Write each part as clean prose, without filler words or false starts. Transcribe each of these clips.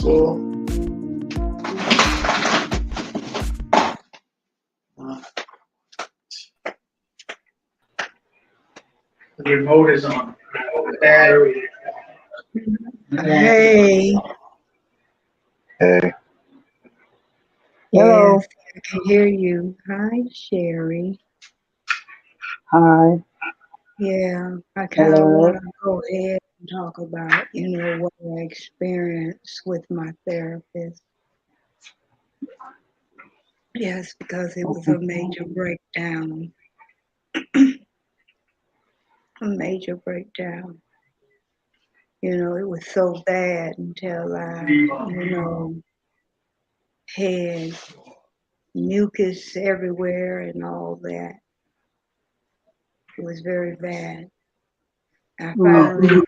full. The remote is on. The battery. Hey. Hey. Hello. Yes, I can hear you. Hi, Sherry. Hi. Yeah, I kind of want to go ahead and talk about, what I experienced with my therapist. Yes, because it was a major breakdown. A major breakdown. It was so bad until I, had mucus everywhere and all that. It was very bad. I finally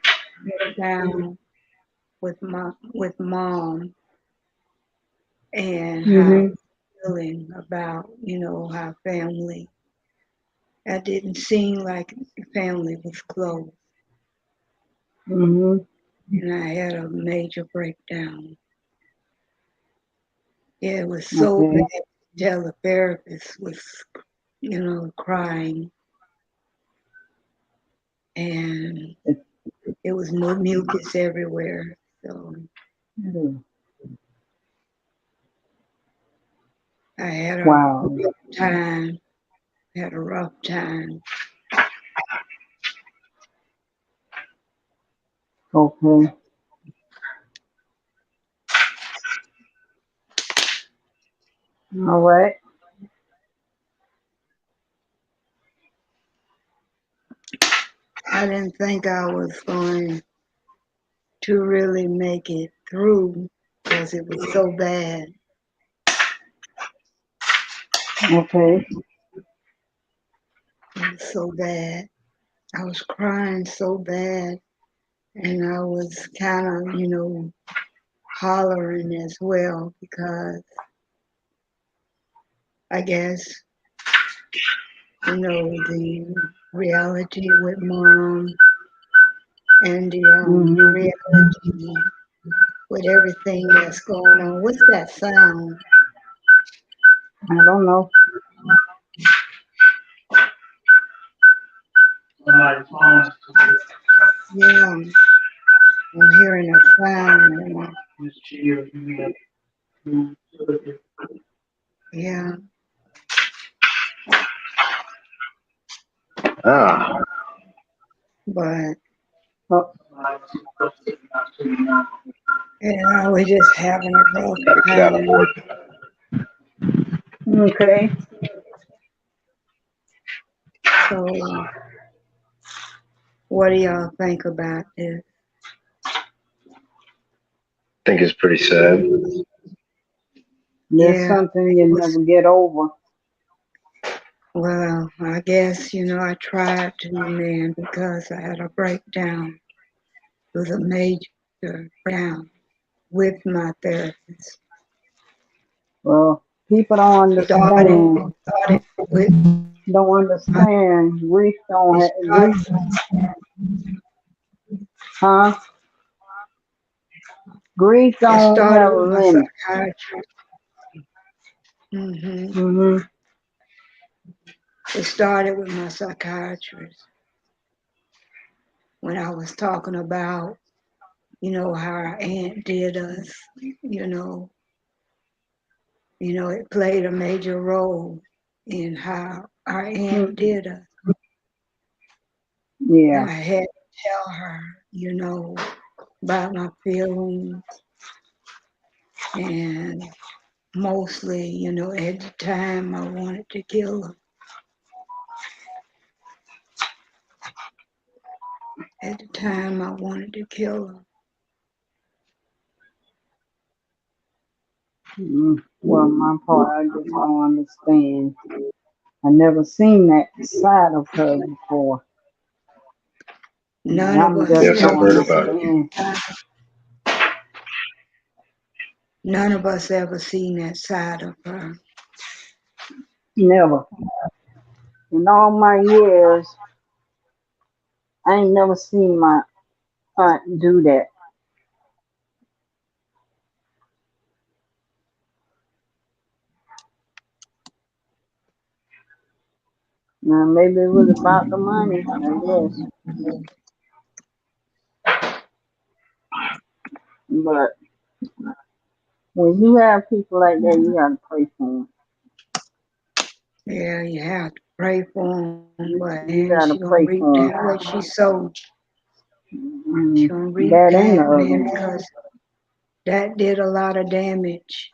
sat down with mom and how I was feeling about, how family. That didn't seem like family was close. And I had a major breakdown. Yeah, it was so bad until the therapist was, crying. And it was no mucus everywhere. So I had a rough time. Had a rough time. Okay. All right. I didn't think I was going to really make it through because it was so bad. Okay. It was so bad. I was crying so bad, and I was kind of, hollering as well because I guess, the reality with mom and the reality with everything that's going on. What's that sound? I don't know. Yeah, I'm hearing a sound. Yeah. But I was just having a rough time. Okay. So, what do y'all think about this? I think it's pretty sad. There's something you never get over. Well, I guess, I tried to, man, because I had a breakdown. It was a major breakdown with my therapist. Well, people don't understand. Don't understand. Grief don't have grief. Huh? Grief don't have a limit. It started with my psychiatrist when I was talking about, how our aunt did us, it played a major role in how our aunt did us. Yeah. And I had to tell her, about my feelings. And mostly, at the time I wanted to kill her. At the time I wanted to kill her. Well, my part, I just don't understand. I never seen that side of her before. None of us ever seen that side of her. Never. In all my years, I ain't never seen my aunt do that. Maybe it was about the money, I guess. But when you have people like that, you gotta pray for them. Yeah, you have to pray for them, but You man, gotta she gonna pray reap for that what she sowed. them. She gonna reap That and the that, other man, one. because that did a lot of damage.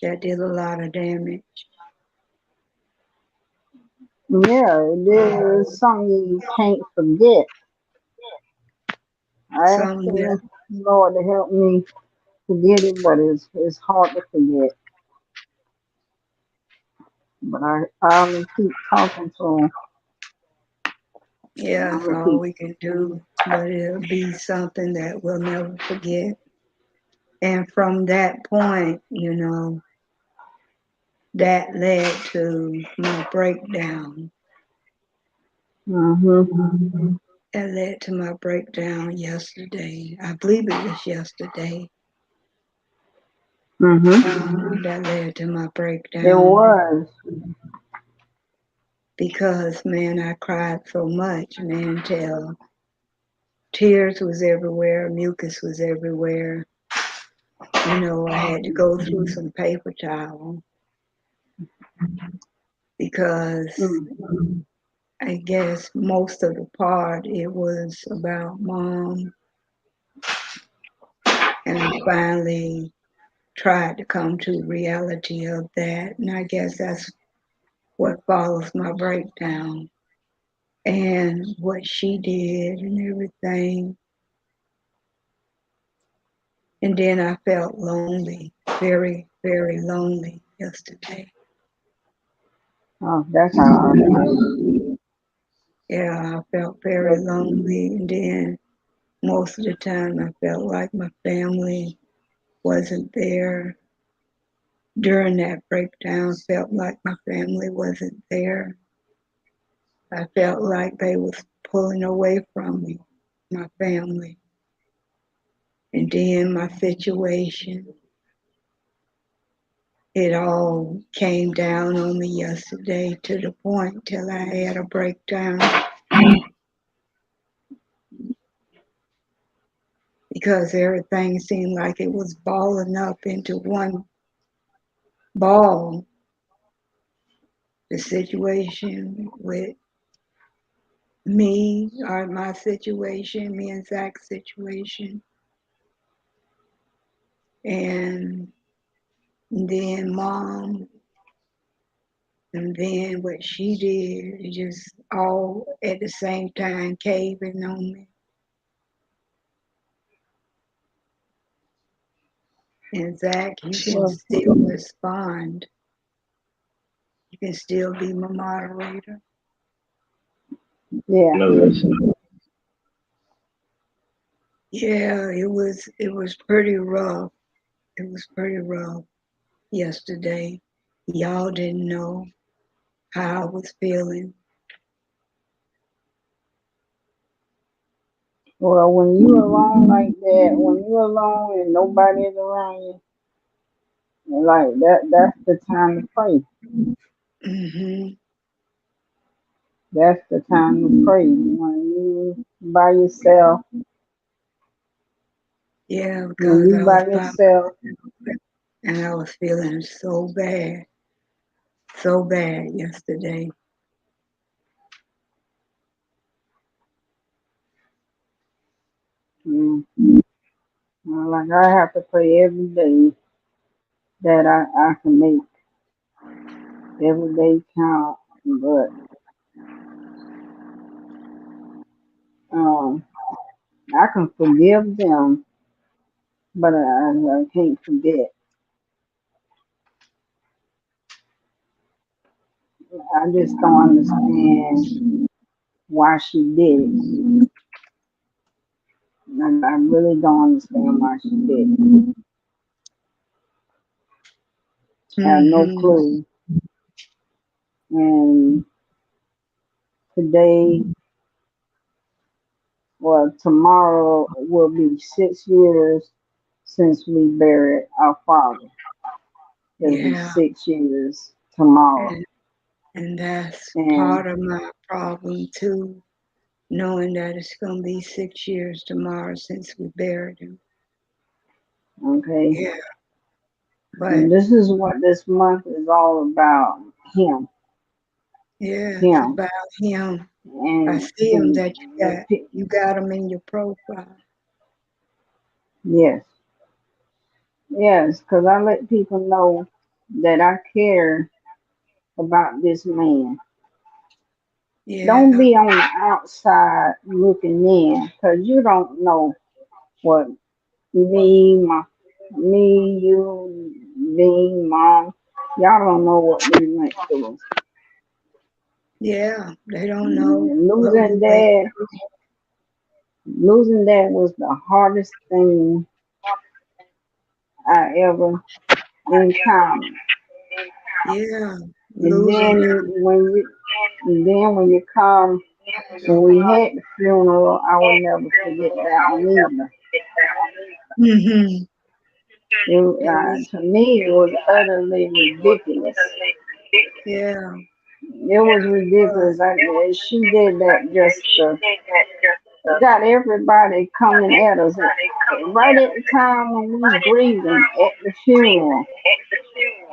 That did a lot of damage. Yeah, it is something you can't forget. I asked Some the Lord to help me forget it, but it's hard to forget. But I'm gonna keep talking to him. yeah, I'm that's gonna all keep. we can do. But it'll be something that we'll never forget. And from that point, that led to my breakdown. Mhm. That led to my breakdown yesterday. I believe it was yesterday. Mhm. That led to my It breakdown was. because, man, I cried so much, man, till tears was everywhere, mucus was everywhere. I had to go through some paper towel because Mm. I guess most of the part it was about mom, and I finally tried to come to reality of that, and I guess that's what follows my breakdown and what she did and everything. And then I felt lonely, very, very lonely yesterday. Oh, that's how I feel. Yeah, I felt very But lonely, and then most of the time I felt like my family wasn't there. During that breakdown, felt like my family wasn't there. I felt like they was pulling away from me, my family. And then my situation, it all came down on me yesterday to the point till I had a breakdown because everything seemed like it was balling up into one ball. The situation with me, or my situation, me and Zach's situation, and then mom, and then what she did, it just all at the same time caving on me. And Zach, you can well, still respond. You can still be my moderator. yeah. No, this. Yeah, it was pretty rough. It was pretty rough yesterday. Y'all didn't know how I was feeling. Well, when you alone like that, when you alone and nobody's around you, like that's the time to pray. Hmm. That's the time to pray. When you by yourself, Yeah, when because you I was by by yourself, myself and I was feeling so bad yesterday. mm, like I have to pray every day that I can make every day count. But um, I can forgive them, but I can't forget. I just don't understand why she did it. I really don't understand why she did it. I have no Hmm. clue. And today, well, tomorrow will be 6 years since we buried our father. It'll be Yeah. 6 years tomorrow. And, And that's And part of my problem too, knowing that it's going to be 6 years tomorrow since we buried him. okay, Yeah, but and this is what this month is all about. Him, yeah, it's him, about him. I and see him that the you got him in your profile. yes, yes, because I let people know that I care about this man. Don't Yeah, be on the outside looking in, because you don't know what you, me, mom, y'all don't know what we went through. yeah, they don't know And what we went through. losing dad was the hardest thing I ever encountered. Yeah, And losing when you come, when we had the funeral, I will never forget that one either. hmm It was, To me, it was utterly ridiculous. yeah, It was but ridiculous. She did that just to got everybody coming at us right at the time when we was grieving at the funeral.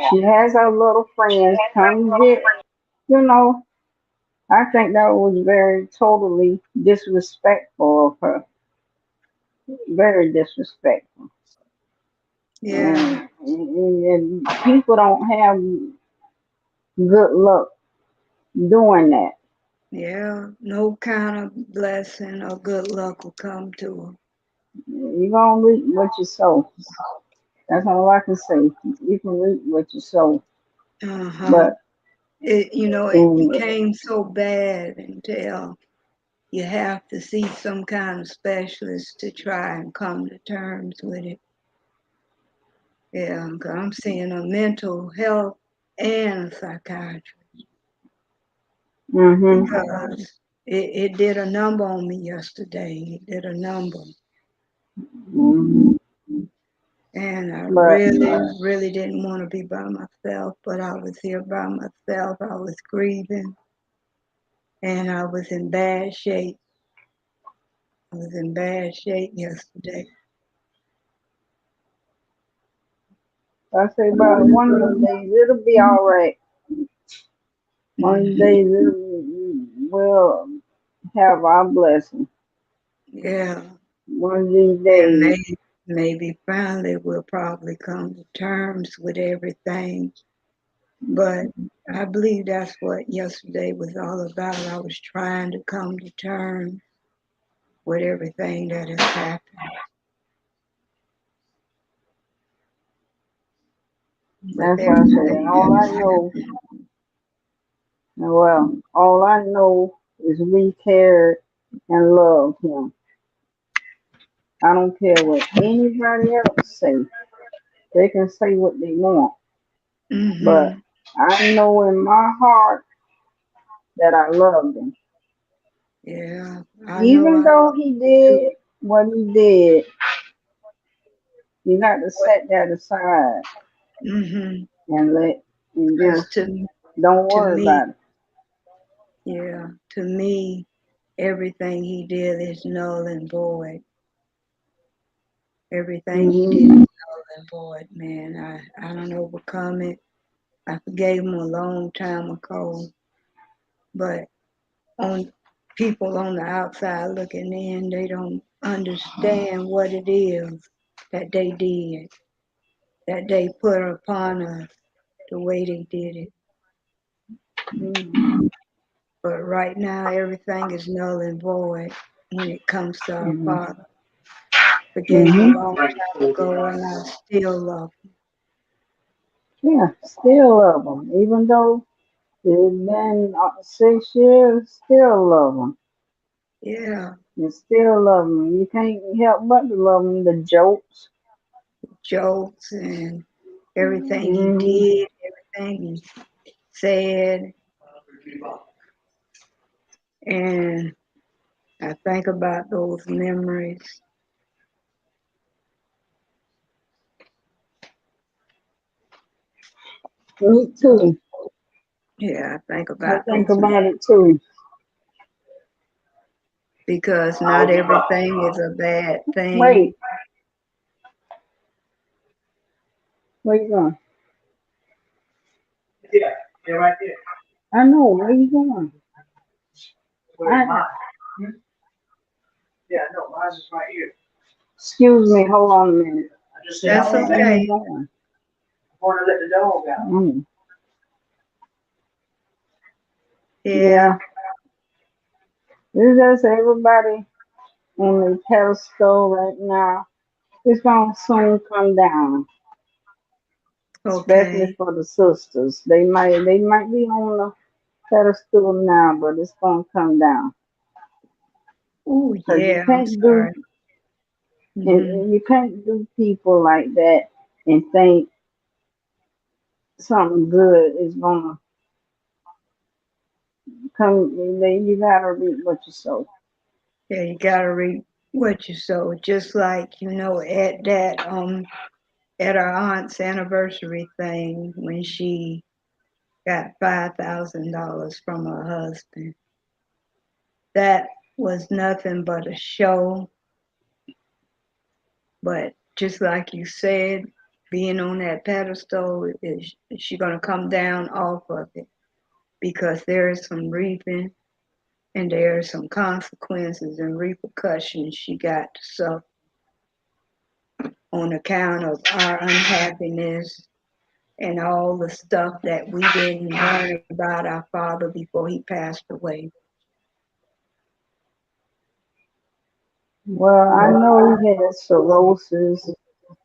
She has her little friends come get, you know. I think that was very totally disrespectful of her. Very disrespectful. yeah, And people don't have good luck doing that. yeah, no kind of blessing or good luck will come to them. You're gonna reap what you sow. That's all I can say. You can reap what you sow. Uh-huh. But It in became so bad until you have to see some kind of specialist to try and come to terms with it. Yeah, 'cause I'm seeing a mental health and a psychiatrist hmm because it did a number on me yesterday. It did a number. hmm And I but really didn't want to be by myself, but I was here by myself. I was grieving and I was in bad shape. I was in bad shape yesterday. I say about one of them days it'll be all right. One of the hmm days we'll have our blessing. Yeah. One of these And days. maybe finally we'll probably come to terms with everything. But I believe that's what yesterday was all about. I was trying to come to terms with everything that has happened. With That's what I say. And everything that has happened. all I know is we cared and loved him. I don't care what anybody else say. They can say what they want. But hmm I know in my heart that I loved him. Yeah, I know Even I though he do. did what he did, you got to set that aside hmm and Because just don't to worry me, about it. yeah, to me, everything he did is null and void. Everything he did is hmm null and void, man. I don't overcome it. I forgave him a long time ago, but on people on the outside looking in, they don't understand what it is that they did, that they put upon us the way they did it. But right now, everything is null and void when it comes to our hmm Father. Forgave him a hmm long time ago, and I still love him. Yeah, still love him. Even though it's been 6 years, still love him. Yeah, You still love him. You can't help but to love him. The jokes. jokes and everything he hmm did, everything he said, and I think about those memories. Me too. Yeah, I think I about think this one about it too. because not everything is a bad thing. Wait, where you going? Yeah, they're right there. I know, where you going? Where's mine? Hmm? Yeah, no, mine's is right here. Excuse me, hold on a minute. I just said I That's was Where there. you okay. going? I want to let the dog out. Yeah, Yeah, it's just everybody on the pedestal right now. It's gonna soon come down, especially okay. for the sisters. They might be on the pedestal now, but it's gonna come down. Oh, Cause you yeah, I'm can't do sorry. Hmm. and you can't do people like that and think something good is gonna come. You gotta reap what you sow. Yeah, you gotta read what you sow. Just like, at our aunt's anniversary thing when she got $5,000 from her husband. That was nothing but a show, but just like you said, being on that pedestal, is she gonna come down off of it? Because there is some reaping and there are some consequences and repercussions she got to suffer on account of our unhappiness and all the stuff that we didn't learn about our father before he passed away. Well, I know he had cirrhosis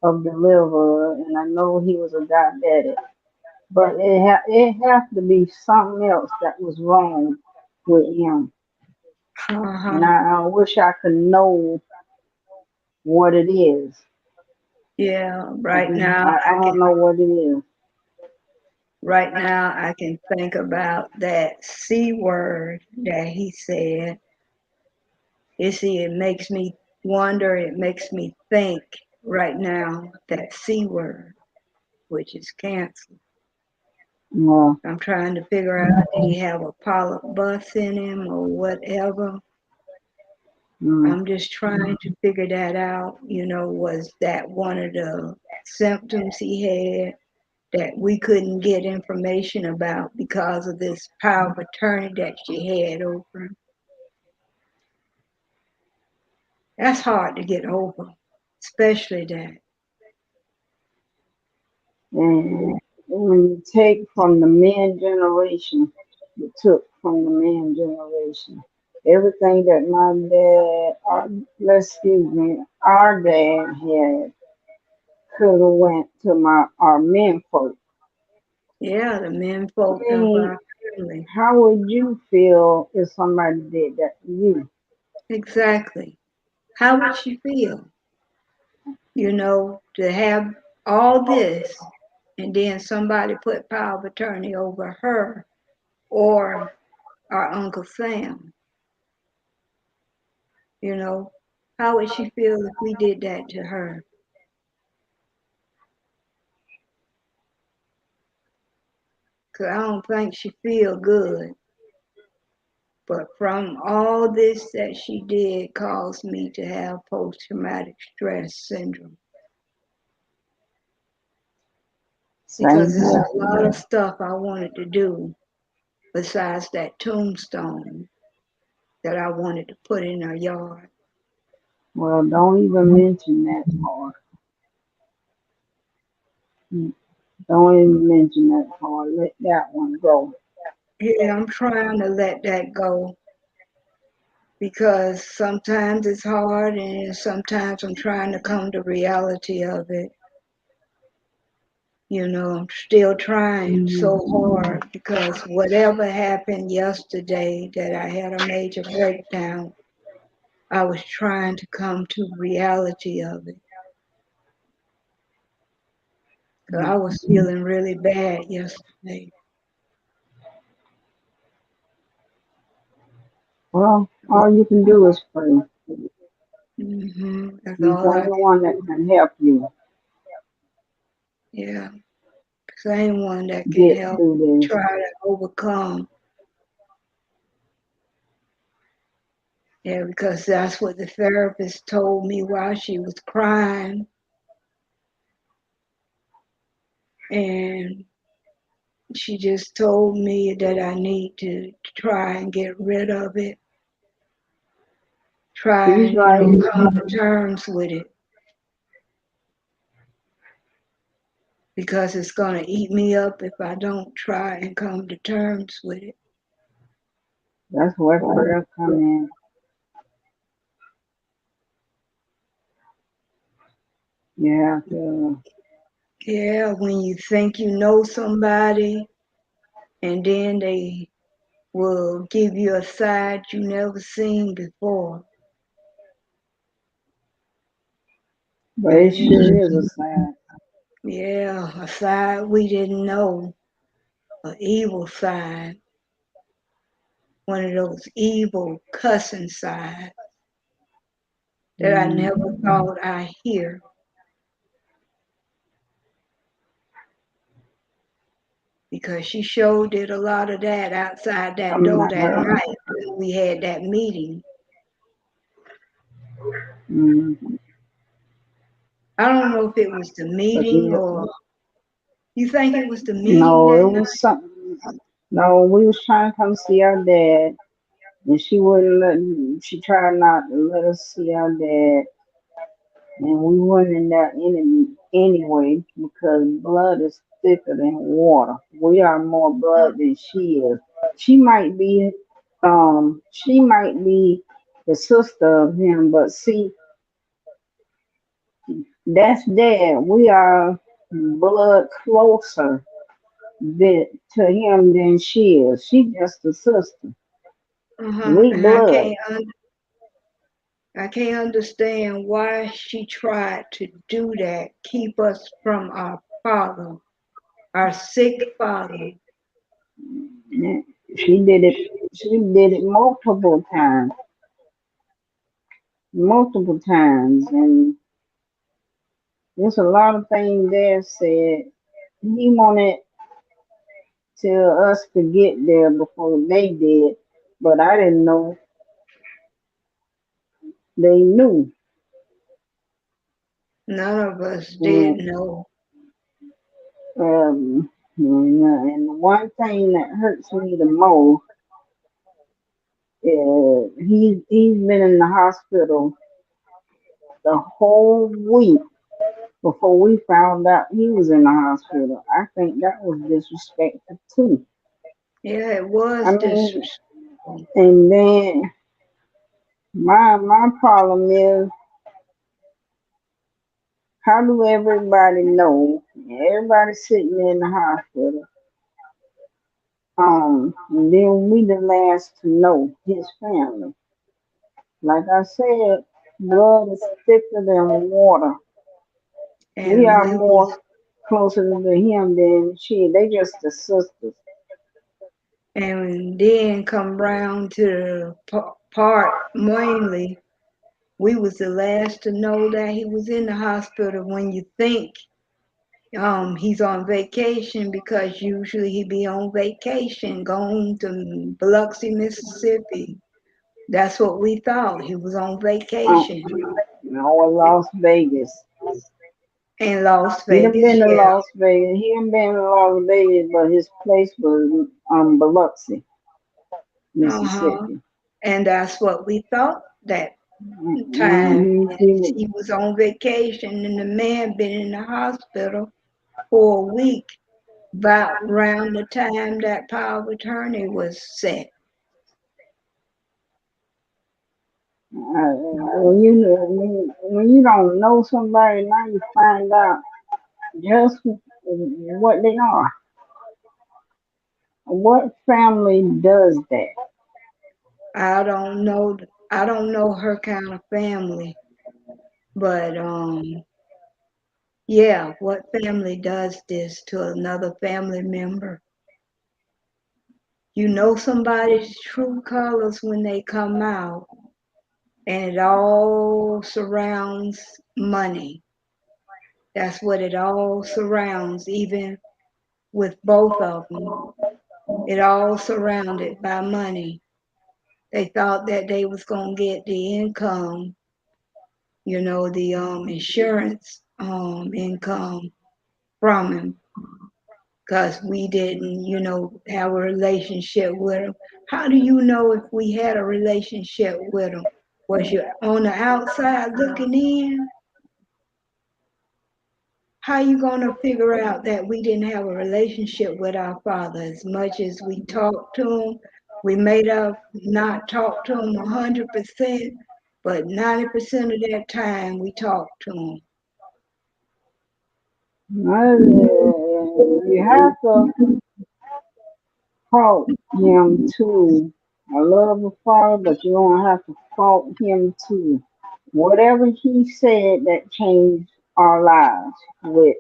of the liver, and I know he was a diabetic, but it have to be something else that was wrong with him, and Uh-huh. I wish I could know what it is. Yeah, I right just now I don't know what it is. I can think about that C word that he said. You see, it makes me wonder, it makes me think right now, that C word, which is cancer. Well, I'm trying to figure out, did he have a polyp bus in him or whatever? mm, I'm just trying to figure that out. Was that one of the symptoms he had that we couldn't get information about because of this power of attorney that she had over him? That's hard to get over, especially that. and when you take from the men generation, you took from the men generation. Everything that my dad, excuse me, our dad had could have went to our men folk. Yeah, the men I folk of mean, our family. how would you feel if somebody did that to you? Exactly. How would she feel? To have all this and then somebody put power of attorney over her or our Uncle Sam. You know, how would she feel if we did that to her? Because I don't think she feel good. But from all this that she did caused me to have post-traumatic stress syndrome. Same Because there's here. a lot of stuff I wanted to do besides that tombstone that I wanted to put in her yard. Well, don't even mention that part. Mm, don't even mention that part. Let that one go. Yeah, I'm trying to let that go because sometimes it's hard and sometimes I'm trying to come to reality of it. I'm still trying so hard because whatever happened yesterday that I had a major breakdown, I was trying to come to reality of it. 'Cause I was feeling really bad yesterday. Well, all you can do is pray. That's He's the all I only can one that do. can help you. Yeah. Because same one that can get help through this. try to overcome. Yeah, because that's what the therapist told me while she was crying. And she just told me that I need to try and get rid of it. Try She's and, right. come to terms with it. Because it's going to eat me up if I don't try and come to terms with it. That's where prayer come in. Yeah, Yeah, when you think you know somebody and then they will give you a side you never seen before. but it sure is a sign. Yeah, a side we didn't know, an evil side, one of those evil cussing sides that I never thought I'd hear. Because she sure did a lot of that outside that I'm door not that her. night when we had that meeting. I don't know if it was the But meeting yeah, or you think it was the meeting no, that it night? was something. No, we was trying to come see our dad, and she wouldn't let. She tried not to let us see our dad, and we went in there anyway because blood is thicker than water. We are more blood than she is. She might be, she might be the sister of him, but see, that's dad. We are blood closer to him than she is. She just a sister. We And blood. I can't understand why she tried to do that, keep us from our father, our sick father. She did it. She did it multiple times, and there's a lot of things there said. He wanted to us to get there before they did, but I didn't know they knew. None of us did And, know. and the one thing that hurts me the most is he's been in the hospital the whole week before we found out he was in the hospital. I think that was disrespectful too. Yeah, it I was mean, disrespectful. and then my problem is how do everybody know? Everybody sitting in the hospital. And then we the last to know his family. Like I said, blood is thicker than water. We And are we was more closer to him than she. They just the sisters. and then come round to the part mainly we was the last to know that he was in the hospital when you think he's on vacation because usually he be on vacation going to Biloxi, Mississippi. That's what we thought. He was on Um, vacation or Las Vegas. in Las He done Vegas. been to Yeah. Las Vegas. He done been to Las Vegas, but his place was Biloxi, Uh-huh. Mississippi. And that's what we thought that time. Mm-hmm. He was on vacation and the man been in the hospital for a week about around the time that power of attorney was set. When you don't know somebody, now you find out just what they are. What family does that? I don't know. I don't know her kind of family, but yeah, what family does this to another family member? You know somebody's true colors when they come out, and it all surrounds money. That's what it all surrounds, even with both of them. It all surrounded by money. They thought that they was gonna get the income, the insurance income from him, because we didn't, have a relationship with him. How do you know if we had a relationship with him? Was you on the outside looking in? How you gonna figure out that we didn't have a relationship with our father? As much as we talked to him, we made up not talk to him 100%, but 90% of that time we talked to him. You have to fault him too. I love the father, but you don't have to fault him too. Whatever he said that changed our lives with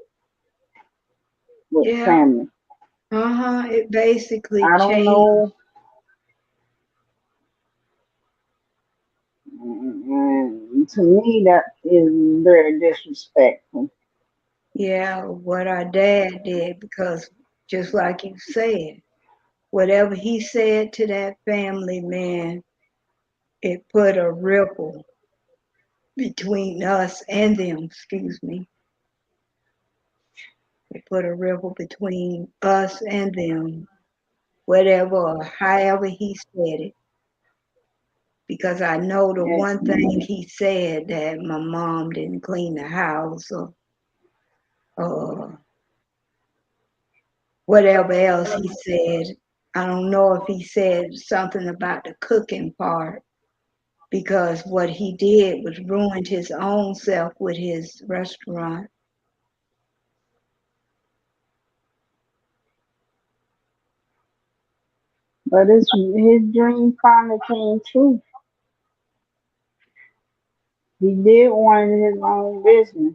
Yeah, family. it basically I don't changed. know. To me, that is very disrespectful. Yeah, what our dad did, because just like you said, whatever he said to that family, man, it put a ripple between us and them, excuse me. It put a ripple between us and them, whatever or however he said it. Because I know the And, one thing he said, that my mom didn't clean the house, or whatever else he said. I don't know if he said something about the cooking part, because what he did was ruined his own self with his restaurant. but his dream finally came true. He did want his own business.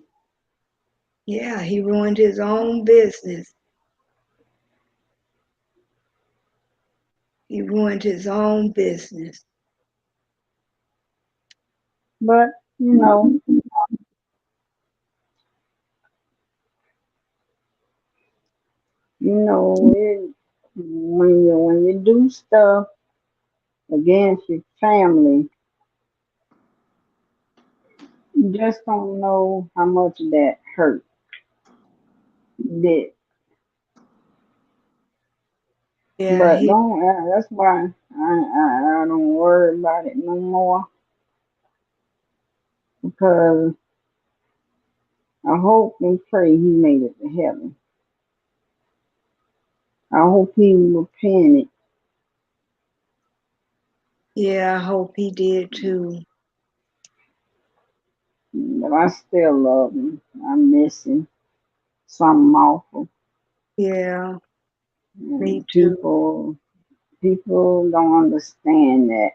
Yeah, he ruined his own business. He ruined his own business. But when you do stuff against your family, you just don't know how much that hurt. That, Yeah, but don't. That's why I don't worry about it no more because I hope and pray he made it to heaven. I hope he repented. yeah, I hope he did too. But I still love him. I miss him. Something awful. Yeah, me And too. people don't understand that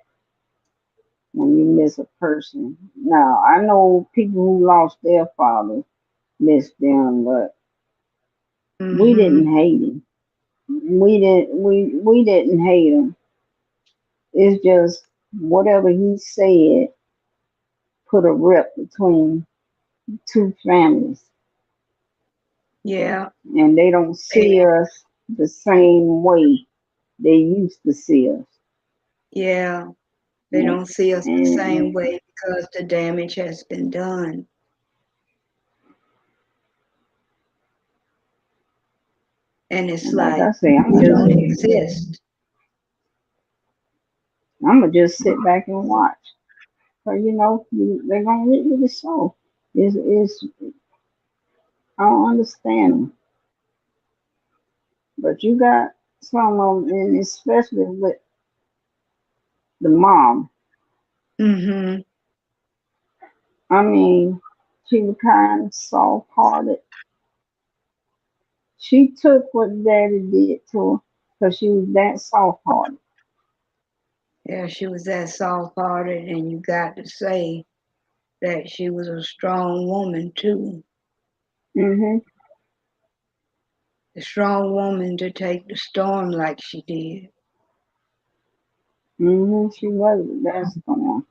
when you miss a person. Now I know people who lost their fathers miss them, but we Mm-hmm. didn't hate him. We didn't hate him. It's just whatever he said put a rip between two families, Yeah, and they don't they, see us the same way they used to see us. yeah, they And, don't see us the same and, way because the damage has been done. And it's and like like, I say, we don't exist. I'm gonna just sit back and watch. So they're gonna get you the show. Is I don't understand them, but you got some of them, and especially with the mom. Mm-hmm. I mean, she was kind of soft-hearted. She took what Daddy did to her because she was that soft-hearted. Yeah, she was that soft-hearted, and you got to say that she was a strong woman too. Mhm. A strong woman to take the storm like she did. Mhm. She weathered that storm.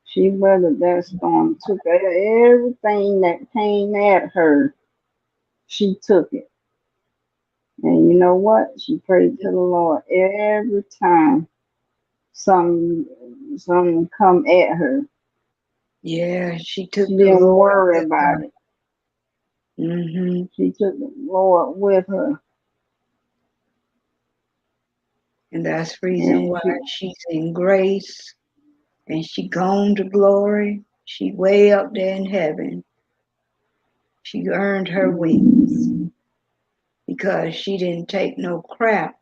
She weathered that storm. Took everything that came at her she took it. And you know what? She prayed to the Lord every time some something come at her. Yeah, she She took the didn't Lord worry with about her. it. Hmm. She took the Lord with her. And that's the reason And why she's in grace and she gone to glory. She way up there in heaven. She earned her wings because she didn't take no crap.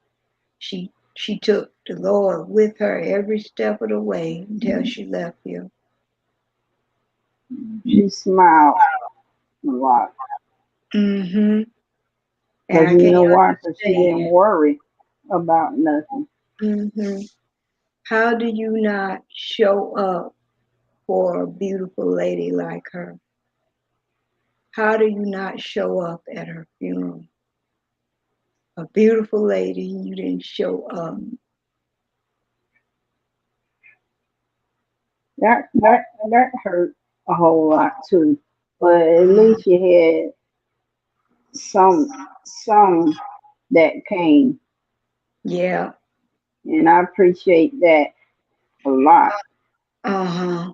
She took the Lord with her every step of the way until she left here. she smiled a lot. Mm-hmm. And Because I you can't know why? Because she didn't understand. worry about nothing. Mm-hmm. How do you not show up for a beautiful lady like her? How do you not show up at her funeral? A beautiful lady, you didn't show up. That hurt a whole lot too. But at least you had some that came, Yeah. and I appreciate that a lot. Uh-huh.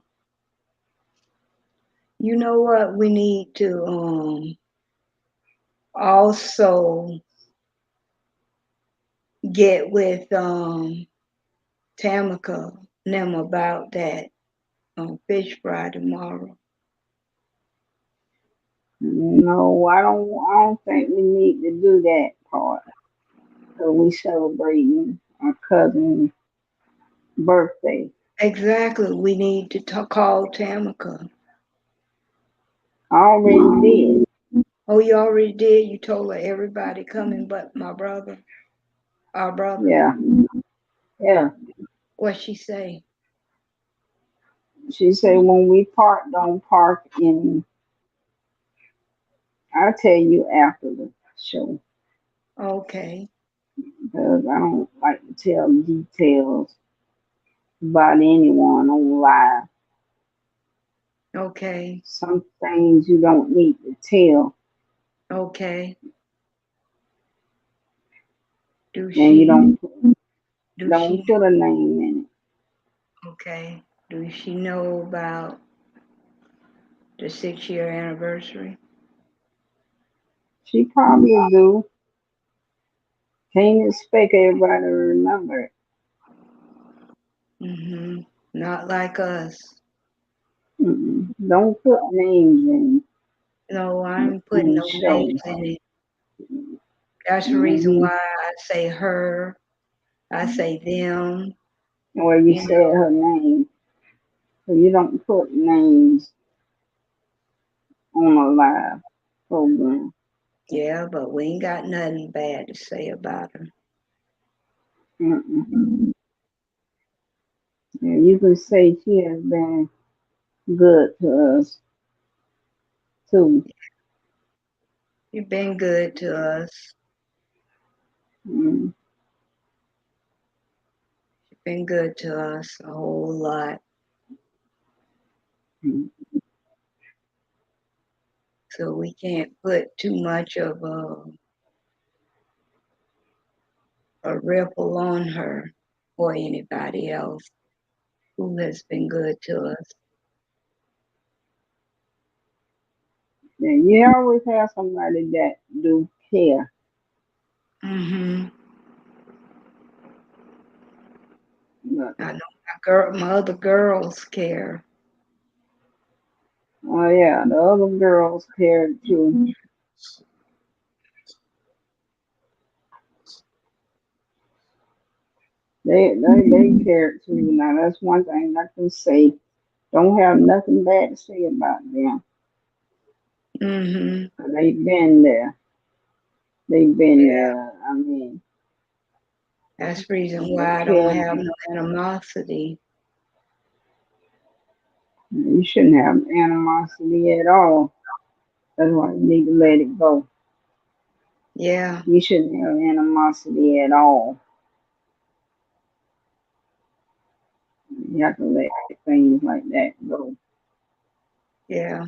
You know what? We need to also get with Tamika and them about that fish fry tomorrow. No, I don't think we need to do that part. So we celebrating our cousin's birthday. Exactly. We need to call Tamika. I already did. Oh, you already did? You told her everybody coming but my brother, our brother. Yeah, yeah. What she say? She said when we park, don't park in. I'll tell you after the show Okay. because I don't like to tell details about anyone on live. Okay. Some things you don't need to tell, Okay. Do and you she do don't she put a name in it. okay. Do she know about the 6-year anniversary? She probably do. Can't expect everybody to remember it. Mm-hmm. Not like us. Mm-mm. Don't put names No, I'm in putting the no names show. in it. That's the reason Mm-hmm. why I say her, I say them, Where you you said know. her name, so you don't put names on a live program. Yeah, but we ain't got nothing bad to say about her. Mm-mm. Yeah, you can say she has been good to us too. You've been good to us. Mm-hmm. You've been good to us a whole lot. So we can't put too much of a ripple on her or anybody else who has been good to us. Yeah, you always have somebody that do care. Mm-hmm. But, I know my other girls care. oh yeah, the other girls care too. They care too. Now that's one thing I can say. Don't have nothing bad to say about them. Mm-hmm. They've been there. They've been Yeah. there. I mean, That's the reason they why I don't care. have no animosity. You shouldn't have animosity at all. That's why you need to let it go. Yeah, You shouldn't have animosity at all. You have to let things like that go. yeah.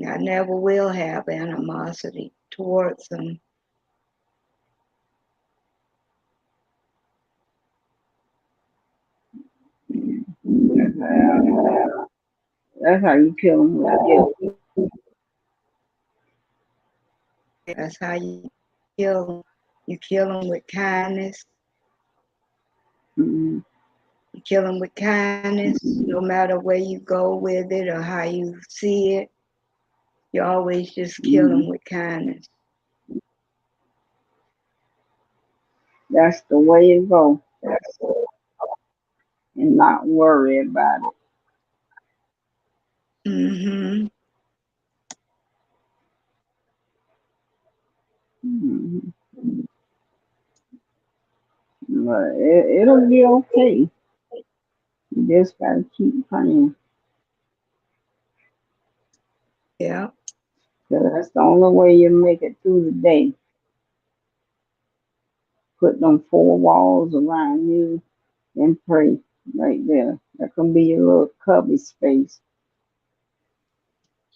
I never will have animosity towards them. That's how you kill them with guilt. That's how you kill them. You kill them with kindness. Mm-hmm. You kill them with kindness, no matter where you go with it or how you see it. You always just kill them with kindness. That's the way it goes. And not worry about it. Mm-hmm. Mm-hmm. But it'll be okay. You just gotta keep praying. Yeah. Because that's the only way you make it through the day. Put them four walls around you and pray right there. That can be your little cubby space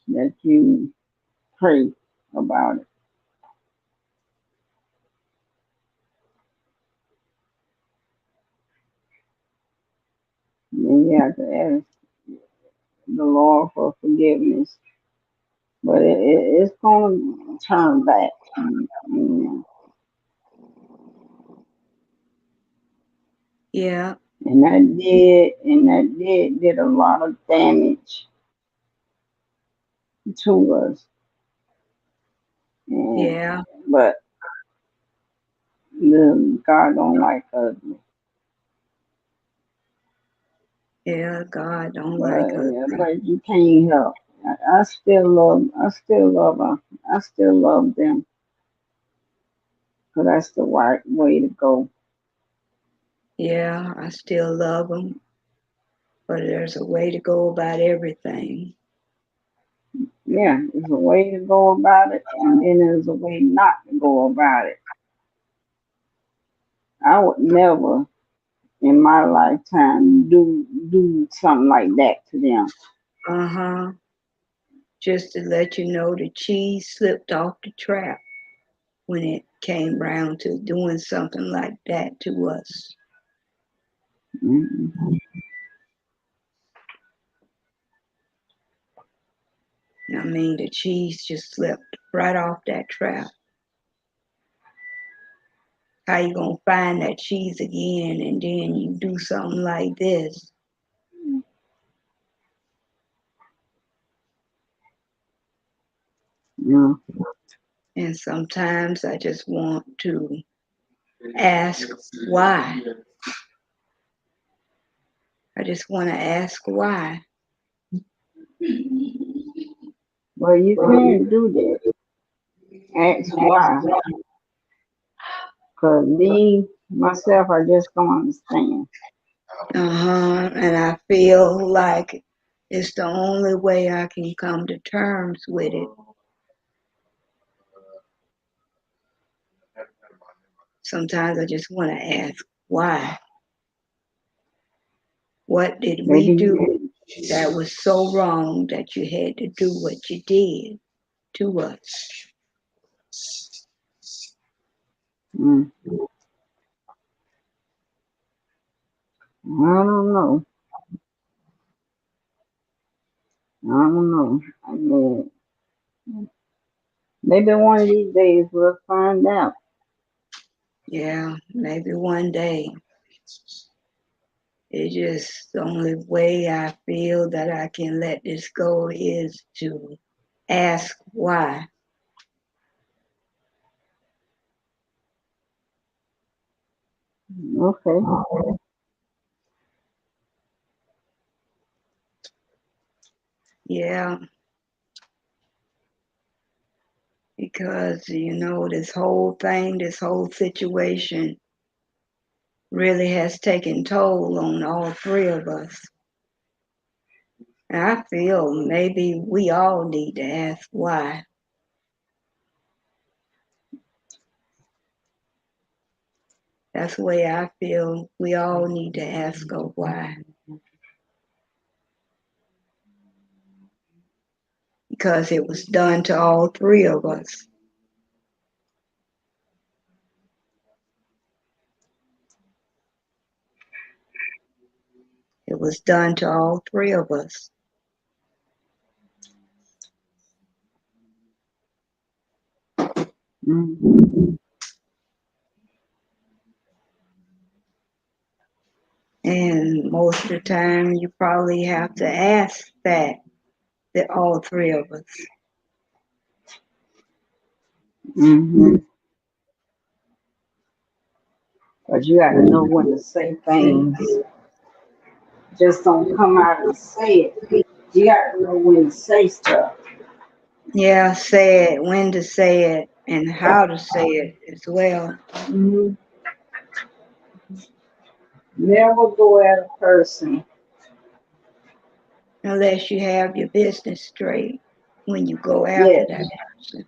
that you pray about it. And you have to ask the Lord for forgiveness. But it's going to turn back. Mm. Yeah. And that did a lot of damage to us. And, Yeah. but God don't like ugly. Yeah. God don't like us. But you can't help. I still love her. I still love them. Because that's the right way to go. Yeah. I still love them. But there's a way to go about everything. Yeah, there's a way to go about it, and then there's a way not to go about it. I would never in my lifetime do something like that to them. Uh-huh. Just to let you know, the cheese slipped off the trap when it came round to doing something like that to us. Mm-hmm. I mean, the cheese just slipped right off that trap. How you gonna find that cheese again and then you do something like this? Yeah. And sometimes I just want to ask why. I just want to ask why. Well, you can't do that. Ask why. Because me, myself, I just don't understand. And I feel like it's the only way I can come to terms with it. Sometimes I just want to ask why. What did we Maybe do that was so wrong that you had to do what you did to us? mm, I don't know. I don't know. I mean, maybe one of these days we'll find out. Yeah, maybe one day. It's just the only way I feel that I can let this go is to ask why. Okay. Yeah, because, this whole thing, this whole situation really has taken toll on all three of us. And I feel maybe we all need to ask why. That's the way I feel. We all need to ask why. because it was done to all three of us. It was done to all three of us. Mm-hmm. And most of the time, you probably have to ask that all three of us. Mm-hmm. But you got to know when to say things. Just don't come out and say it. You got to know when to say stuff. Yeah, say it, when to say it, and how to say it as well. Mm-hmm. Never go at a person. Unless you have your business straight when you go after Yes. that person.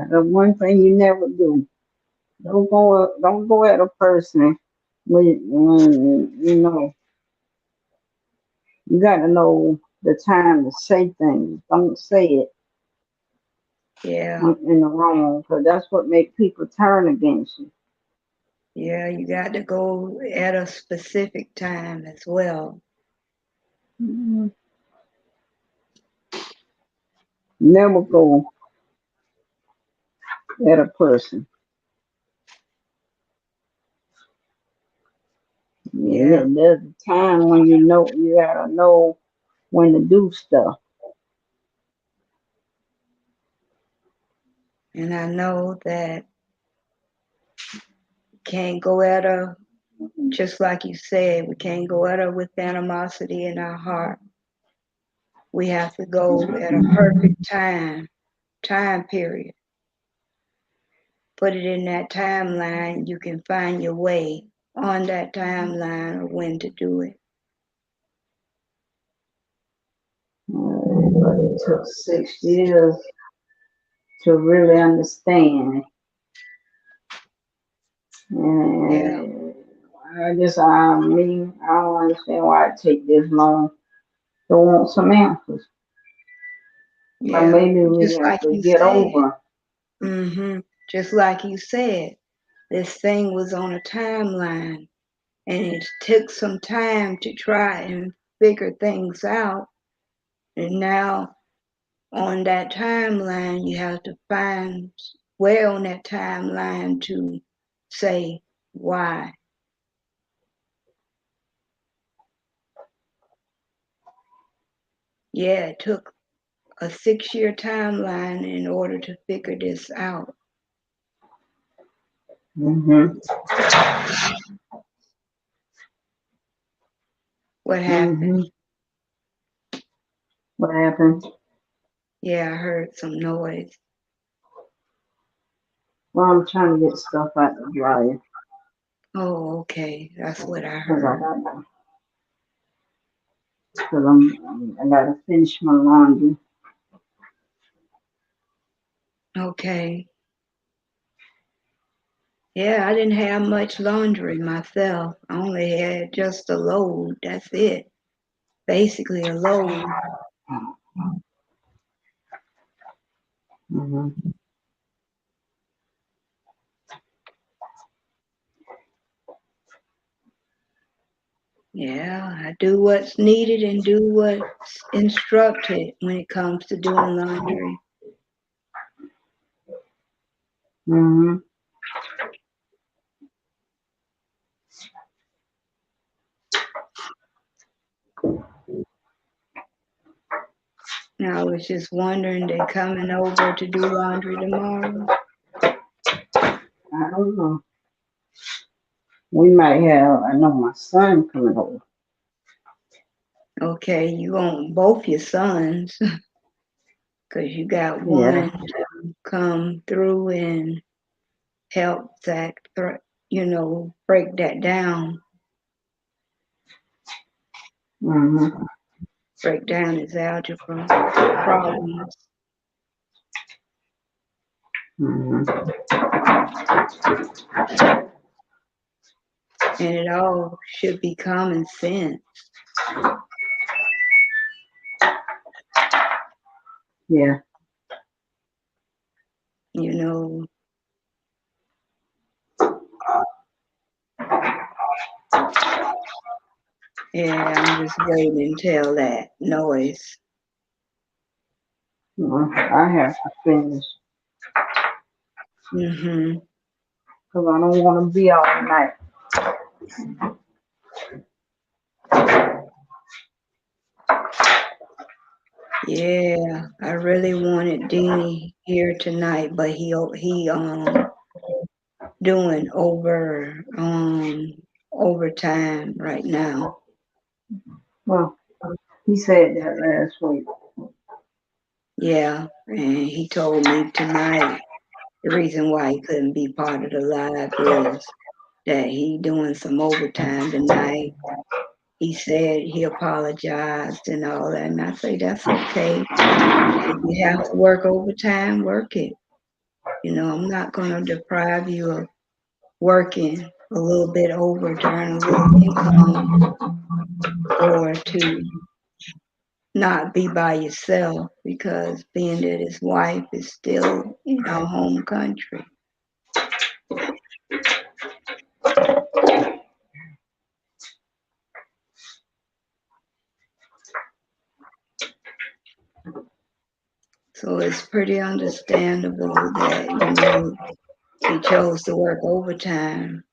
The one thing you never do. Don't go at a person when you know. You got to know the time to say things. Don't say it Yeah, in the wrong, because that's what make people turn against you. yeah, you got to go at a specific time as well. Mm-hmm. Never go at a person. Yeah, There's a time when you gotta know when to do stuff. and I know that can't go at her, just like you said, we can't go at her with animosity in our heart. We have to go at a perfect time period. Put it in that timeline, you can find your way on that timeline of when to do it. But it took 6 years to really understand. Yeah, And I don't understand why it take this long to want some answers. But yeah, maybe we just have like to you get said. over. Just like you said, this thing was on a timeline and it took some time to try and figure things out. And now on that timeline, you have to find where on that timeline to say why. Yeah, it took a 6-year timeline in order to figure this out. Mm-hmm. What happened? Mm-hmm. What happened? Yeah, I heard some noise. Well, I'm trying to get stuff out the dryer Oh, okay. That's what I because heard. I gotta finish my laundry. Okay. Yeah, I didn't have much laundry myself. I only had just a load. That's it. Basically a load. Mm-hmm. Yeah, I do what's needed and do what's instructed when it comes to doing laundry. Mm-hmm. Now, I was just wondering, they coming over to do laundry tomorrow? I don't know. We might have. I know my son coming over. Okay, you want both your sons, because you got Yeah. one to come through and help Zach, break that down, Mm-hmm. break down his algebra problems. Mm-hmm. And it all should be common sense. Yeah. You know, yeah, I'm just waiting until that noise. I have to finish Mm-hmm. because I don't want to be all night. Yeah, I really wanted Deanie here tonight, but he doing overtime right now. Well, he said that last week. Yeah, and he told me tonight the reason why he couldn't be part of the live is that he doing some overtime tonight. He said he apologized and all that, and I say that's okay. If you have to work overtime, work it. You know, I'm not going to deprive you of working a little bit over to earn a little income or to not be by yourself because being that his wife is still in our home country. So it's pretty understandable that, you know, he chose to work overtime.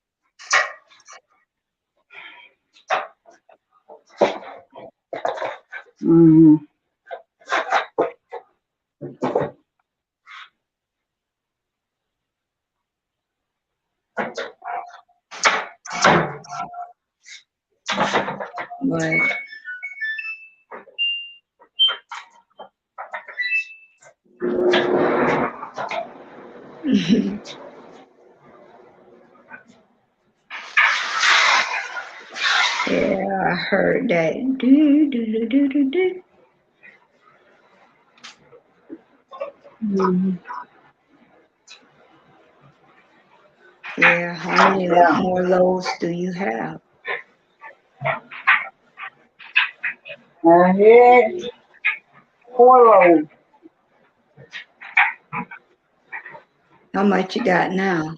Mm-hmm. But yeah, I heard that. Do. Mm-hmm. Yeah, how many Yeah. more loads do you have? I had 4 loads How much you got now?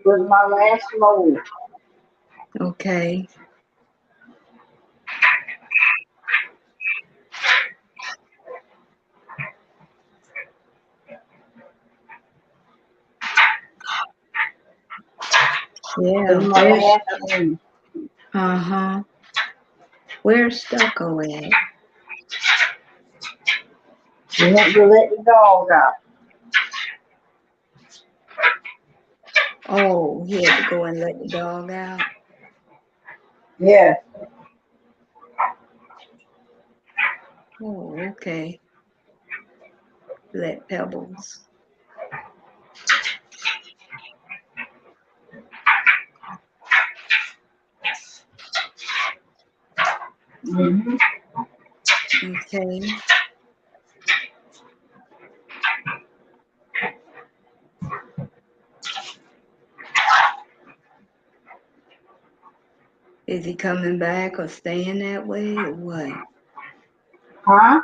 with my last load. Okay. With Yeah, my where's last load. uh-huh. Where's Stucco at? We had to let the dog out. Oh, he had to go and let the dog out. Yeah. Oh, okay. Let Pebbles. Mm-hmm. Okay. Is he coming back or staying that way or what? Huh?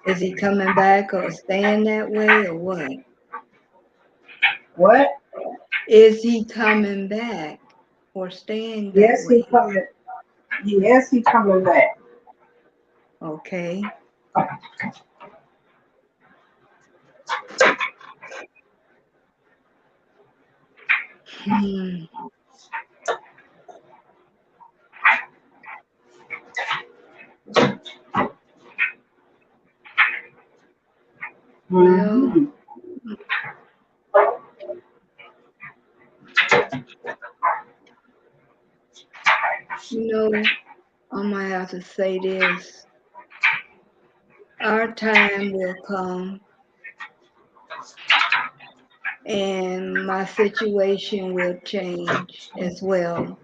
Is he coming back or staying that way or what? What? Is he coming back or staying that Yes, he way? coming. Yes, he coming back. Okay. Hmm. Well, Mm-hmm. you know, I might have to say this. Our time will come and my situation will change as well.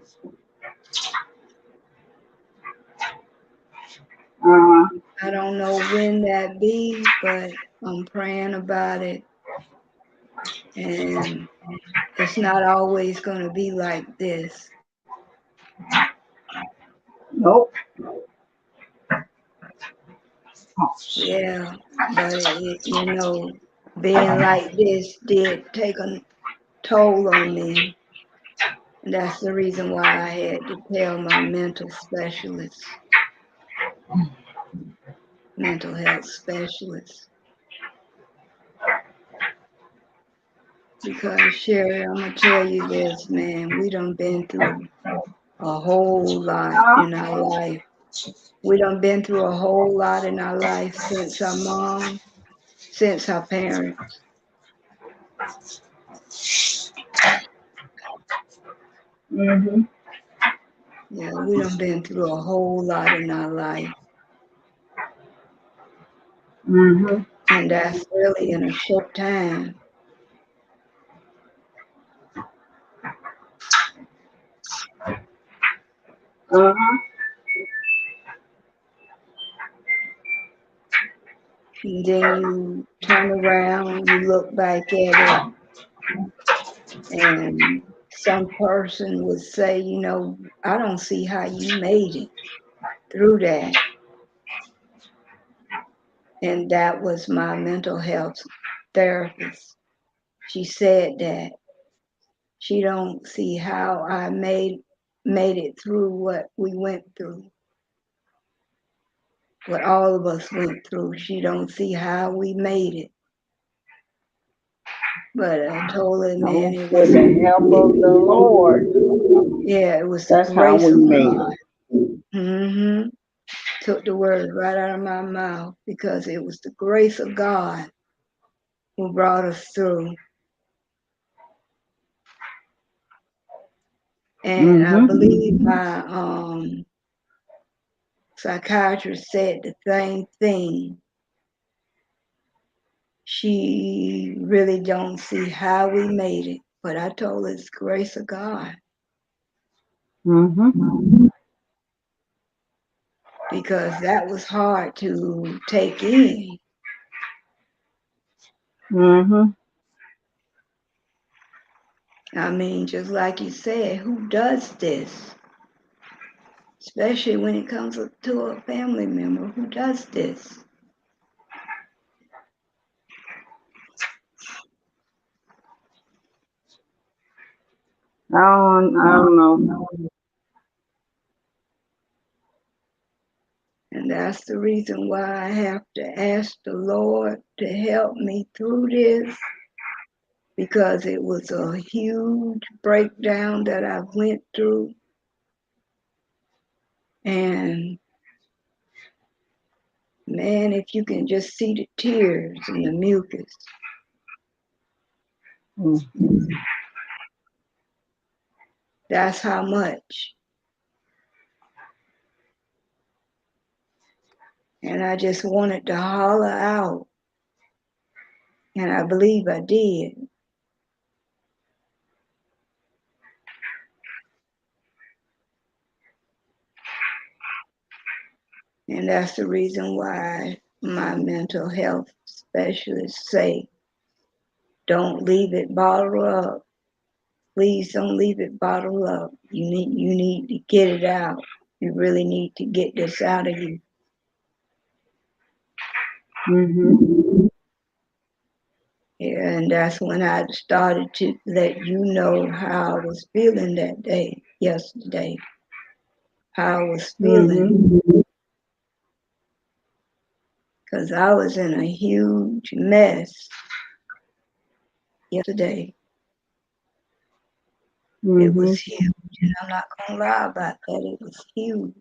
Uh-huh. I don't know when that be, but I'm praying about it. And it's not always going to be like this. Nope. Yeah, but being like this did take a toll on me. And that's the reason why I had to tell my mental health specialist. Because Sherry, I'm gonna tell you this, man, we done been through a whole lot in our life. We done been through a whole lot in our life since our mom, since our parents. Mm-hmm. Yeah, we done been through a whole lot in our life. Mm-hmm. And that's really in a short time. Uh-huh. And then you turn around, you look back at it, and some person would say, I don't see how you made it through that. And that was my mental health therapist. She said that she don't see how I made it through what we went through, what all of us went through. She don't see how we made it. But I told her, man, it was the help of the Lord. it was the That's how grace we of made God. it. Took the words right out of my mouth because it was the grace of God who brought us through. And I believe my psychiatrist said the same thing. She really don't see how we made it, but I told her it's the grace of God. Because that was hard to take in. I mean, just like you said, who does this? Especially when it comes to a family member, who does this? I don't know. And that's the reason why I have to ask the Lord to help me through this, because it was a huge breakdown that I went through. And man, if you can just see the tears and the mucus. That's how much. And I just wanted to holler out. And I believe I did. And that's the reason why my mental health specialists say, don't leave it bottled up. Please don't leave it bottled up. You need to get it out. You really need to get this out of you. Yeah, and that's when I started to let you know how I was feeling that day, yesterday. How I was feeling. Because I was in a huge mess yesterday. It was huge, and I'm not gonna lie about that. It was huge.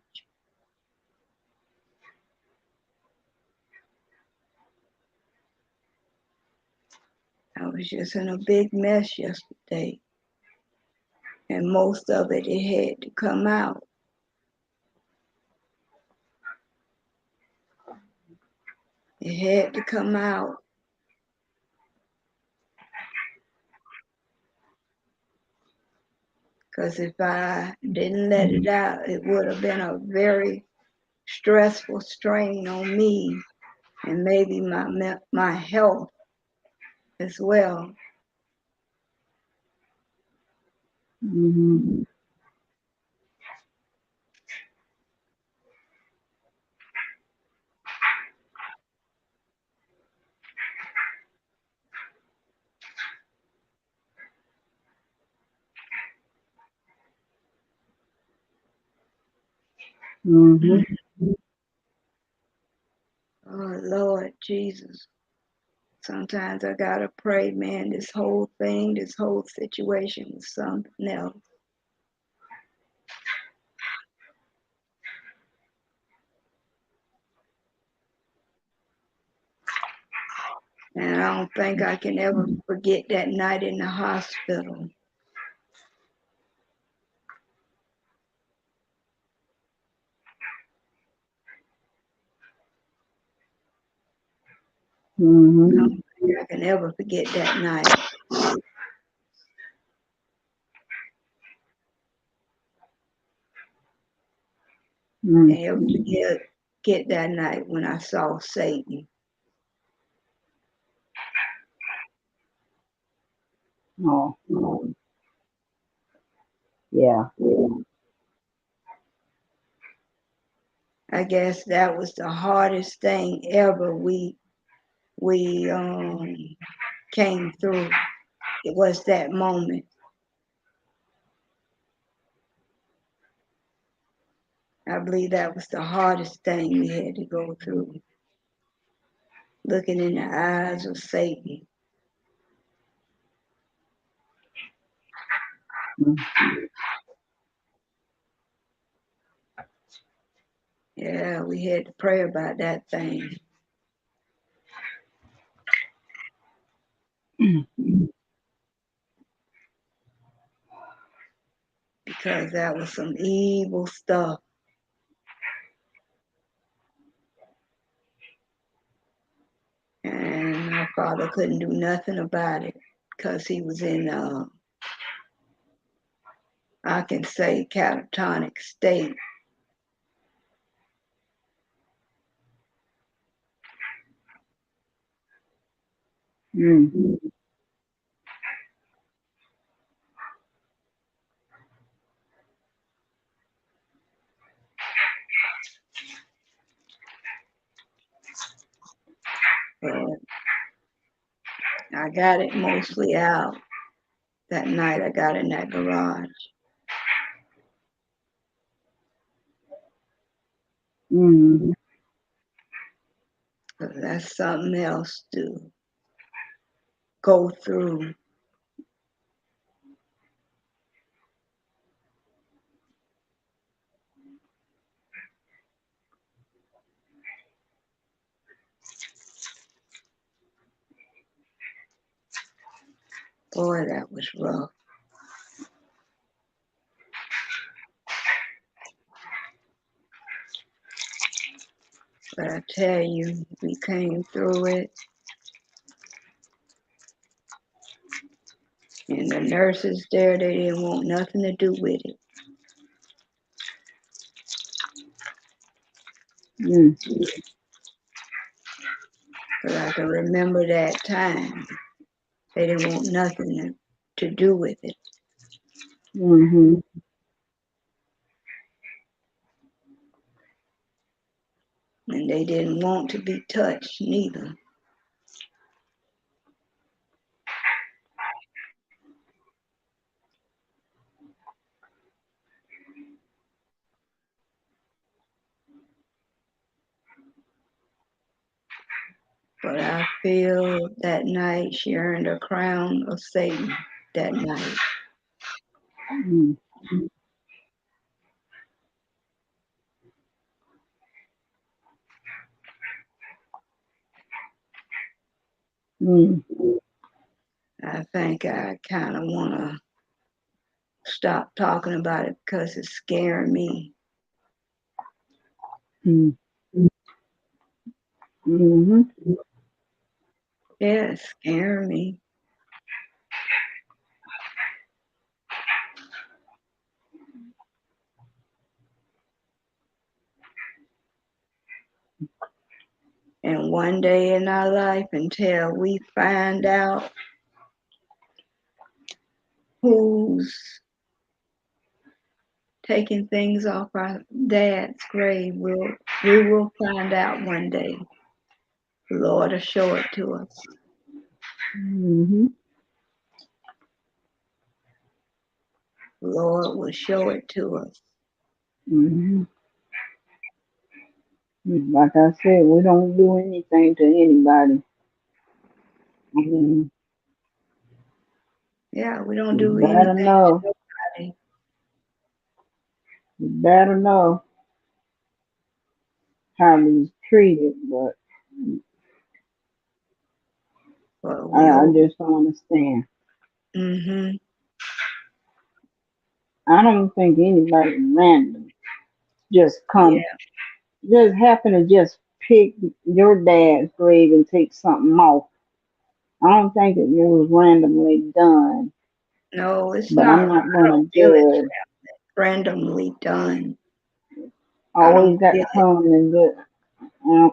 I was just in a big mess yesterday, and most of it had to come out. It had to come out. Because if I didn't let it out, it would have been a very stressful strain on me and maybe my health as well. Mm-hmm. Oh, Lord Jesus. Sometimes I gotta pray, man, this whole thing, this whole situation was something else. And I don't think I can ever forget that night in the hospital. I Mm-hmm. don't think I can ever forget that night. Mm. And ever forget that night when I saw Satan. Oh, yeah. I guess that was the hardest thing ever we came through. It was that moment. I believe that was the hardest thing we had to go through. Looking in the eyes of Satan. Mm. Yeah, we had to pray about that thing. Because that was some evil stuff. And my father couldn't do nothing about it because he was in, I can say, catatonic state. Mm. But I got it mostly out that night I got in that garage. Mm. But that's something else to go through. Boy, that was rough. But I tell you, we came through it. And the nurses there, they didn't want nothing to do with it. Mm. But I can remember that time. They didn't want nothing to do with it. Mm-hmm. And they didn't want to be touched neither. But I feel that night she earned a crown of Satan that night. Mm. Mm. I think I kind of want to stop talking about it because it's scaring me. Mm. Mm-hmm. Yeah, it's scaring me. And one day in our life, until we find out who's taking things off our dad's grave, we will find out one day. The Lord will show it to us. Mm-hmm. The Lord will show it to us. Mm-hmm. Like I said, we don't do anything to anybody. I mean, Yeah, we don't you do better anything to know. nobody, You better know how to be treated, but but we I over. just don't understand. Mm-hmm. I don't think anybody random just come, Yeah. just happen to just pick your dad's grave and take something off. I don't think it was randomly done, No, it's but I'm not. not I gonna don't feel it's judge. randomly done. I don't Always got feel to it. come and just,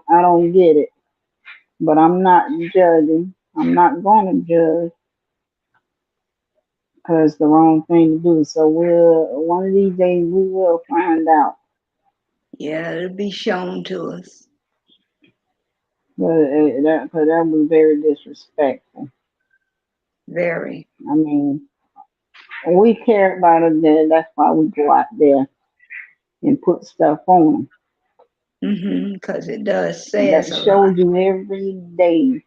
I don't get it, but I'm not judging. I'm not gonna judge because the wrong thing to do. So we'll one of these days we will find out. Yeah, it'll be shown to us. But cause that was very disrespectful. Very. I mean, we care about it. That's why we go out there and put stuff on Mm-hmm. Because it does them. says That a lot. shows you every day.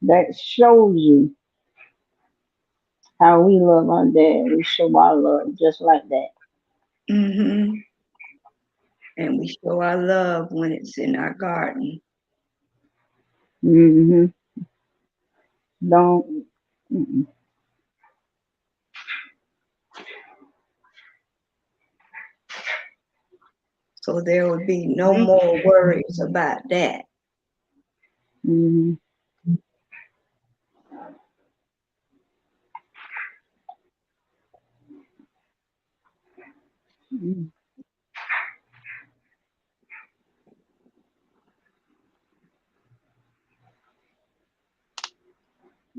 That shows you how we love our dad. We show our love just like that. Mm-hmm. And we show our love when it's in our garden. Hmm. Don't. Mm-mm. So there would be no more worries about that. Hmm.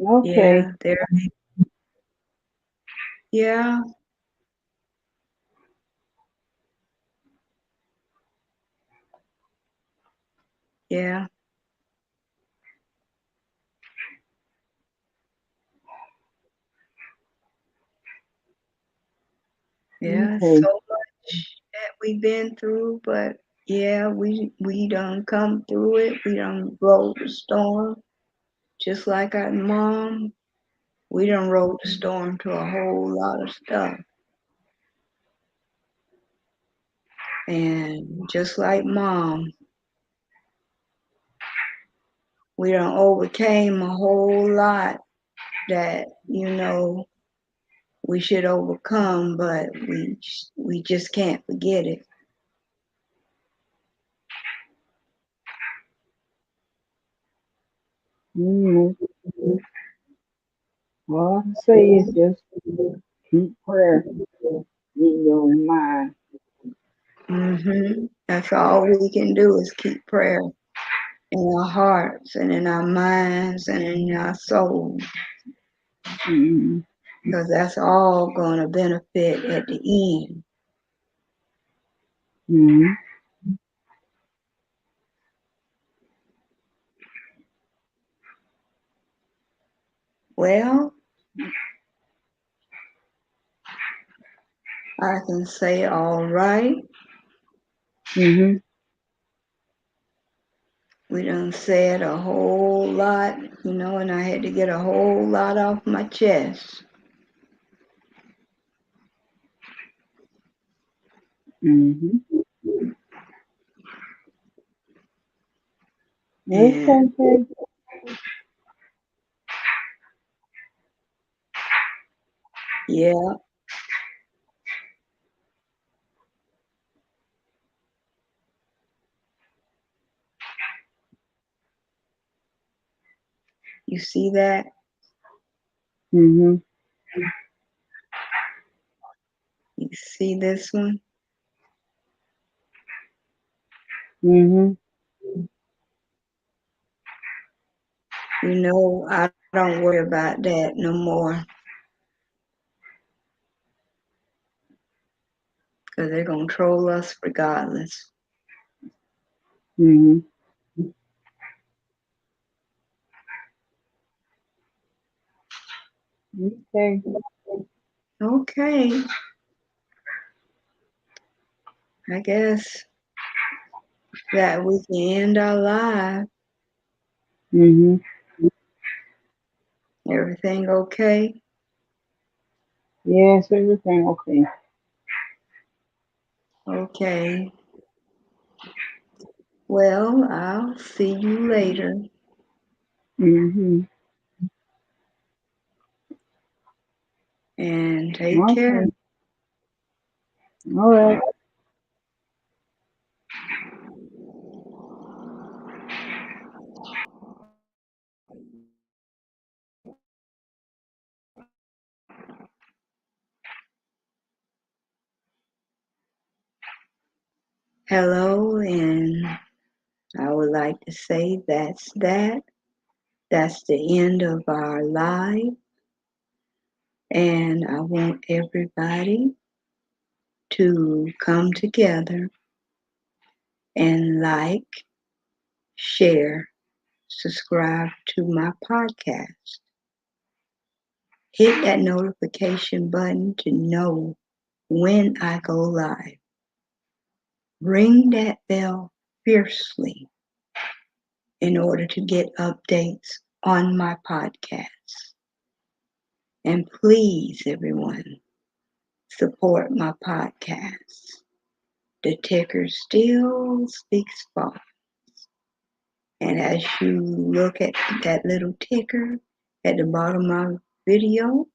Okay. Yeah, there. Yeah, yeah, yeah. Okay. So much that we've been through, but yeah, we done come through it. We done rode the storm, just like our mom. We done rode the storm to a whole lot of stuff, and just like mom, we done overcame a whole lot that we should overcome, but we just can't forget it. Hmm. All I say is just keep prayer in your mind. That's all we can do is keep prayer in our hearts and in our minds and in our soul, Hmm. because that's all going to benefit at the end. Hmm. Well, I can say all right. Hmm. We done said a whole lot, and I had to get a whole lot off my chest. Hmm. It's And okay. yeah, you see that? Hmm. You see this one? Hmm. I don't worry about that no more, because they're going to troll us regardless. Hmm. Okay. Okay, I guess that we can end our live. Mhm. Everything okay? Yes, everything okay. Okay. Well, I'll see you later. Mhm. And take care. Okay. All right. Hello, and I would like to say that's that. That's the end of our live. And I want everybody to come together and like, share, subscribe to my podcast. Hit that notification button to know when I go live. Ring that bell fiercely in order to get updates on my podcast. And please, everyone, support my podcast. The ticker still speaks volumes. And as you look at that little ticker at the bottom of the video,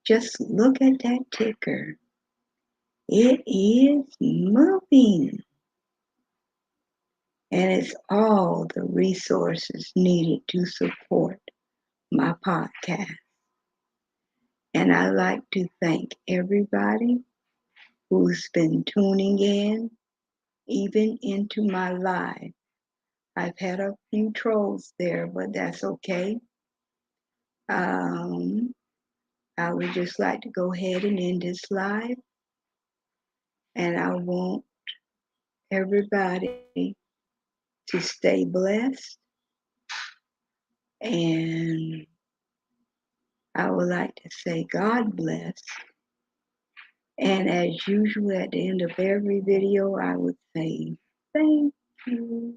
just look at that ticker. It is moving. And it's all the resources needed to support my podcast. And I'd like to thank everybody who's been tuning in, even into my live. I've had a few trolls there, but that's okay. I would just like to go ahead and end this live. And I want everybody to stay blessed. And I would like to say God bless. And as usual, at the end of every video, I would say thank you.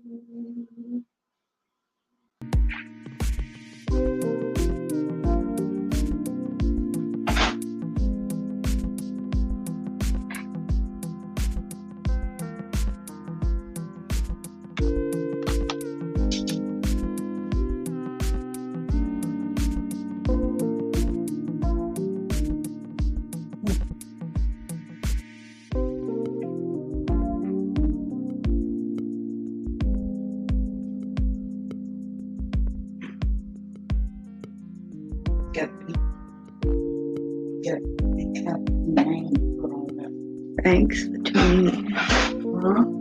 Thanks for tuning in.